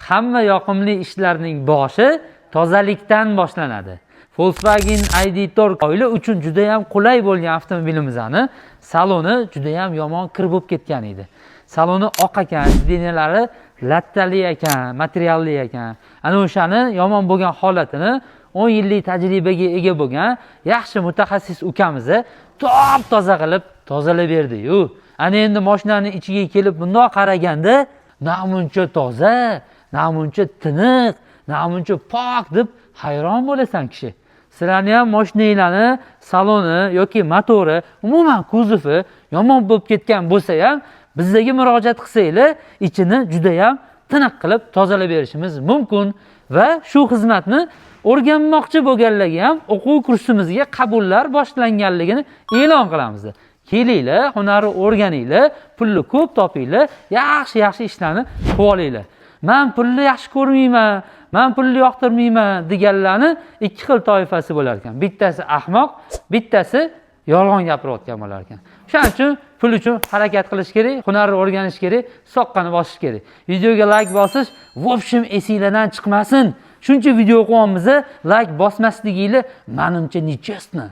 hamma yoqimli ishlarning boshi tozalikdan boshlanadi. Volkswagen ID4 oila uchun juda ham qulay bo'lgan avtomobilimizni saloni juda ham yomon kir bo'lib ketgan edi. Saloni oq ekan, sidenalari lattali ekan, materialli ekan. Ana o'shani yomon bo'lgan holatini 10 yillik tajribaga ega bo'lgan yaxshi mutaxassis ukamiz top-toza qilib tozalab berdi-yu. Ana endi mashinaning ichiga kelib bundoq qaraganda, namuncha toza, namuncha tiniq, namuncha pok deb hayron bo'lasan kishi. Sizlarni ham mashinanglarni saloni yoki motori, umuman kuzovi yomon bo'lib ketgan bo'lsa ham, bizga murojaat qilsanglar, ichini juda ham tiniq qilib tozalab berishimiz mumkin va shu xizmatni o'rganmoqchi bo'lganlarga ham o'quv kursimizga qabullar boshlanganligini e'lon qilamiz. Kelinglar, hunarni o'rganinglar, pulni ko'p topinglar, yaxshi ishlarni qilib olinglar. Men pulni yaxshi ko'rmayman, men pulni yoqtirmayman deganlarni ikki xil toifasi bo'lar ekan. Bittasi ahmoq, bittasi yolg'on gapirayotgan bo'lar ekan. Shuning uchun pul uchun harakat qilish kerak, hunarni o'rganish kerak, soqqani bosish kerak. Videoga like bosish, v общем, esinglardan chiqmasin. Shuncha video qo'yamiz, like bosmasligingiz menimcha nechasini.